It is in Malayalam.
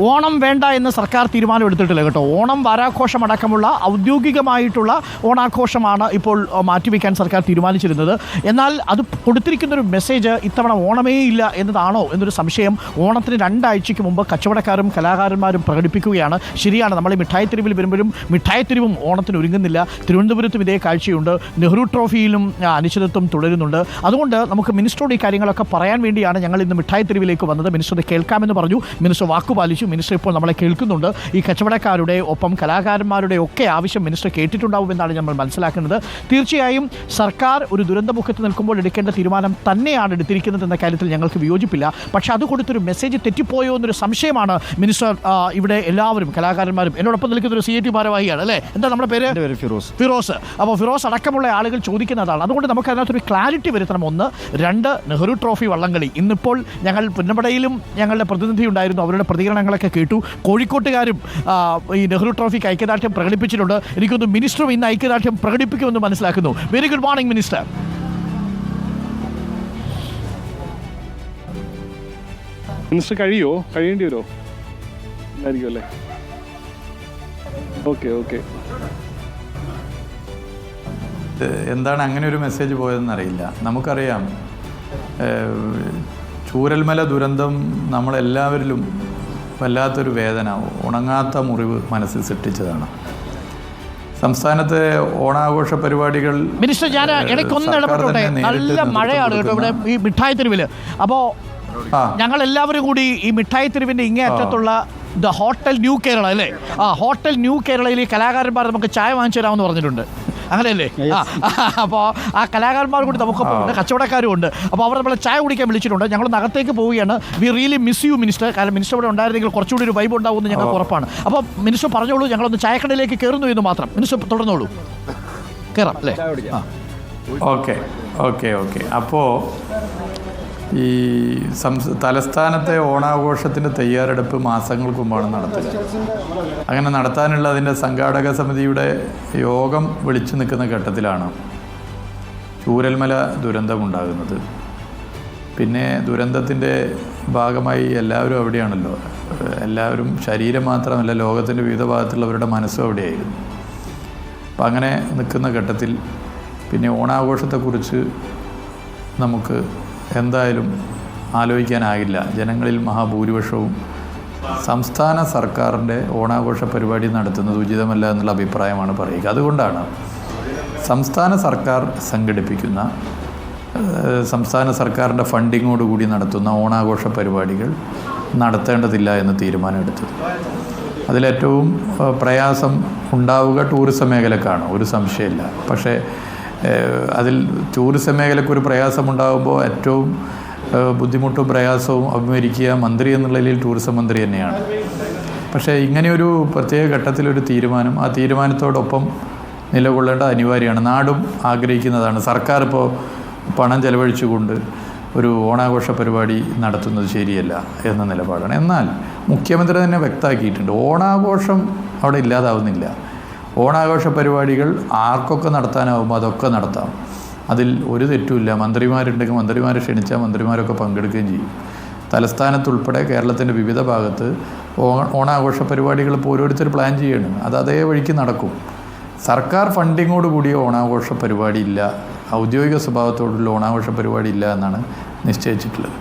ഓണം വേണ്ട എന്ന് സർക്കാർ തീരുമാനം എടുത്തിട്ടില്ല കേട്ടോ. ഓണം വാരാഘോഷമടക്കമുള്ള ഔദ്യോഗികമായിട്ടുള്ള ഓണാഘോഷമാണ് ഇപ്പോൾ മാറ്റിവെക്കാൻ സർക്കാർ തീരുമാനിച്ചിരുന്നത്. എന്നാൽ അത് കൊടുത്തിരിക്കുന്നൊരു മെസ്സേജ് ഇത്തവണ ഓണമേ ഇല്ല എന്നതാണോ എന്നൊരു സംശയം ഓണത്തിന് 2 ആഴ്ചയ്ക്ക് മുമ്പ് കച്ചവടക്കാരും കലാകാരന്മാരും പ്രകടിപ്പിക്കുകയാണ്. ശരിയാണ്, നമ്മൾ ഈ മിഠായി തെരുവിൽ വരുമ്പോഴും മിഠായി തെരുവും ഓണത്തിന് ഒരുങ്ങുന്നില്ല. തിരുവനന്തപുരത്തും ഇതേ കാഴ്ചയുണ്ട്. നെഹ്റു ട്രോഫിയിലും അനിശ്ചിതത്വം തുടരുന്നുണ്ട്. അതുകൊണ്ട് നമുക്ക് മിനിസ്റ്ററോട് ഈ കാര്യങ്ങളൊക്കെ പറയാൻ വേണ്ടിയാണ് ഞങ്ങൾ ഇന്ന് മിഠായി തെരുവിലേക്ക് വന്നത്. മിനിസ്റ്റർ കേൾക്കാമെന്ന് പറഞ്ഞു. മിനിസ്റ്റർ വാക്കുപാലിച്ചു. മിനിസ്റ്റർ ഇപ്പോൾ നമ്മളെ കേൾക്കുന്നുണ്ട്. ഈ കച്ചവടക്കാരുടെ ഒപ്പം കലാകാരന്മാരുടെ ഒക്കെ ആവശ്യം മിനിസ്റ്റർ കേട്ടിട്ടുണ്ടാവുമെന്നാണ് നമ്മൾ മനസ്സിലാക്കുന്നത്. തീർച്ചയായും സർക്കാർ ഒരു ദുരന്തമുഖത്ത് നിൽക്കുമ്പോൾ എടുക്കേണ്ട തീരുമാനം തന്നെയാണ് എടുത്തിരിക്കുന്നത് എന്ന കാര്യത്തിൽ ഞങ്ങൾക്ക് വിയോജിപ്പില്ല. പക്ഷേ അത് കൊടുത്തൊരു മെസ്സേജ് തെറ്റിപ്പോയോ എന്നൊരു സംശയമാണ് മിനിസ്റ്റർ. ഇവിടെ എല്ലാവരും കലാകാരന്മാരും എന്നോടൊപ്പം നിൽക്കുന്ന ഒരു CIT ഭാരവാഹിയാണ് അല്ലേ? എന്താ നമ്മുടെ പേര്? ഫിറോസ്. അപ്പോൾ ഫിറോസ് അടക്കമുള്ള ആളുകൾ ചോദിക്കുന്നതാണ്. അതുകൊണ്ട് നമുക്ക് അതിനകത്തൊരു ക്ലാരിറ്റി വരുത്തണം. 1. 2, നെഹ്റു ട്രോഫി വള്ളംകളി. ഇന്നിപ്പോൾ ഞങ്ങൾ പുന്നമടയിലും ഞങ്ങളുടെ പ്രതിനിധി ഉണ്ടായിരുന്നു. അവരുടെ പ്രതികരണങ്ങളൊക്കെ കേട്ടു. കോഴിക്കോട്ടുകാരും ഈ നെഹ്റു ട്രോഫിക്ക് ഐക്യദാർഢ്യം പ്രകടിപ്പിച്ചിട്ടുണ്ട്. എനിക്കൊന്ന് മിനിസ്റ്ററും ഇന്ന് ഐക്യദാർഢ്യം പ്രകടിപ്പിക്കുമെന്ന് മനസ്സിലാക്കുന്നു. Very good morning minister. Minister കഴിയേണ്ടി വരുമോ? ആയിരിക്കും അല്ലേ? ഓക്കെ. എന്താണ് അങ്ങനെ ഒരു മെസ്സേജ് പോയതെന്നറിയില്ല. നമുക്കറിയാം, ചൂരൽമല ദുരന്തം നമ്മളെല്ലാവരിലും വല്ലാത്തൊരു വേദന, ഉണങ്ങാത്ത മുറിവ് മനസ്സിൽ സൃഷ്ടിച്ചതാണ്. സംസ്ഥാനത്തെ ഓണാഘോഷ പരിപാടികൾ മിനിസ്റ്റർ, ഞാൻ ഇടയ്ക്കൊന്ന് ഇടപെട്ടോട്ടെ. നല്ല മഴയാണ് കേട്ടോ ഇവിടെ ഈ മിഠായി തെരുവിൽ. അപ്പോൾ ഞങ്ങൾ എല്ലാവരും കൂടി ഈ മിഠായി തെരുവിൻ്റെ ഇങ്ങേ അറ്റത്തുള്ള ഹോട്ടൽ ന്യൂ കേരള അല്ലേ? ഹോട്ടൽ ന്യൂ കേരളയിൽ ഈ കലാകാരന്മാർ നമുക്ക് ചായ വാങ്ങിച്ചു തരാമെന്ന് പറഞ്ഞിട്ടുണ്ട്. അങ്ങനെയല്ലേ? അപ്പോൾ ആ കലാകാരന്മാർ കൂടി നമുക്കൊപ്പം ഉണ്ട്, കച്ചവടക്കാരും ഉണ്ട്. അപ്പോൾ അവർ നമ്മളെ ചായ കുടിക്കാൻ വിളിച്ചിട്ടുണ്ട്. ഞങ്ങളൊന്ന് അകത്തേക്ക് പോവുകയാണ്. V really miss you minister. കാരണം മിനിസ്റ്റർ ഇവിടെ ഉണ്ടായിരുന്നെങ്കിൽ കുറച്ചുകൂടി ഒരു വൈബ് ഉണ്ടാവുമെന്ന് ഞങ്ങൾക്ക് ഉറപ്പാണ്. അപ്പോൾ മിനിസ്റ്റർ പറഞ്ഞോളൂ, ഞങ്ങളൊന്ന് ചായക്കടയിലേക്ക് കയറുന്നു എന്ന് മാത്രം. മിനിസ്റ്റർ തുടർന്നോളൂ. കയറാം അല്ലേ? ഓക്കെ. അപ്പോൾ ഈ തലസ്ഥാനത്തെ ഓണാഘോഷത്തിൻ്റെ തയ്യാറെടുപ്പ് മാസങ്ങൾക്ക് മുമ്പാണ് നടത്തുക. അങ്ങനെ നടത്താനുള്ള അതിൻ്റെ സംഘാടക സമിതിയുടെ യോഗം വിളിച്ചു നിൽക്കുന്ന ഘട്ടത്തിലാണ് ചൂരൽമല ദുരന്തമുണ്ടാകുന്നത്. പിന്നെ ദുരന്തത്തിൻ്റെ ഭാഗമായി എല്ലാവരും അവിടെയാണല്ലോ. എല്ലാവരും ശരീരം മാത്രമല്ല, ലോകത്തിൻ്റെ വിവിധ ഭാഗത്തുള്ളവരുടെ മനസ്സും അവിടെയായിരുന്നു. അപ്പം അങ്ങനെ നിൽക്കുന്ന ഘട്ടത്തിൽ പിന്നെ ഓണാഘോഷത്തെക്കുറിച്ച് നമുക്ക് എന്തായാലും ആലോചിക്കാനാകില്ല. ജനങ്ങളിൽ മഹാഭൂരിപക്ഷവും സംസ്ഥാന സർക്കാരിൻ്റെ ഓണാഘോഷ പരിപാടി നടത്തുന്നത് ഉചിതമല്ല എന്നുള്ള അഭിപ്രായമാണ് പറയുക. അതുകൊണ്ടാണ് സംസ്ഥാന സർക്കാർ സംഘടിപ്പിക്കുന്ന, സംസ്ഥാന സർക്കാരിൻ്റെ ഫണ്ടിങ്ങോടുകൂടി നടത്തുന്ന ഓണാഘോഷ പരിപാടികൾ നടത്തേണ്ടതില്ല എന്ന് തീരുമാനമെടുത്തത്. അതിലേറ്റവും പ്രയാസം ഉണ്ടാവുക ടൂറിസം മേഖലക്കാണ്, ഒരു സംശയമില്ല. പക്ഷേ അതിൽ ടൂറിസം മേഖലയ്ക്കൊരു പ്രയാസമുണ്ടാകുമ്പോൾ ഏറ്റവും ബുദ്ധിമുട്ടും പ്രയാസവും അഭിമുഖീകരിക്കുക മന്ത്രി എന്നുള്ള നിലയിൽ ടൂറിസം മന്ത്രി തന്നെയാണ്. പക്ഷേ ഇങ്ങനെയൊരു പ്രത്യേക ഘട്ടത്തിലൊരു തീരുമാനം, ആ തീരുമാനത്തോടൊപ്പം നിലകൊള്ളേണ്ട അനിവാര്യമാണ്. നാടും ആഗ്രഹിക്കുന്നതാണ്. സർക്കാർ ഇപ്പോൾ പണം ചെലവഴിച്ചുകൊണ്ട് ഒരു ഓണാഘോഷ പരിപാടി നടത്തുന്നത് ശരിയല്ല എന്ന നിലപാടാണ്. എന്നാൽ മുഖ്യമന്ത്രി തന്നെ വ്യക്തമാക്കിയിട്ടുണ്ട്, ഓണാഘോഷം അവിടെ ഇല്ലാതാവുന്നില്ല. ഓണാഘോഷ പരിപാടികൾ ആർക്കൊക്കെ നടത്താനാവുമ്പോൾ അതൊക്കെ നടത്താം. അതിൽ ഒരു തെറ്റുമില്ല. മന്ത്രിമാരുണ്ടെങ്കിൽ മന്ത്രിമാരെ ക്ഷണിച്ചാൽ മന്ത്രിമാരൊക്കെ പങ്കെടുക്കുകയും ചെയ്യും. തലസ്ഥാനത്തുൾപ്പെടെ കേരളത്തിൻ്റെ വിവിധ ഭാഗത്ത് ഓണാഘോഷ പരിപാടികൾ ഇപ്പോൾ ഓരോരുത്തർ പ്ലാൻ ചെയ്യണം. അത് അതേ വഴിക്ക് നടക്കും. സർക്കാർ ഫണ്ടിങ്ങോടുകൂടിയ ഓണാഘോഷ പരിപാടി ഇല്ല, ഔദ്യോഗിക സ്വഭാവത്തോടുള്ള ഓണാഘോഷ പരിപാടി ഇല്ല എന്നാണ് നിശ്ചയിച്ചിട്ടുള്ളത്.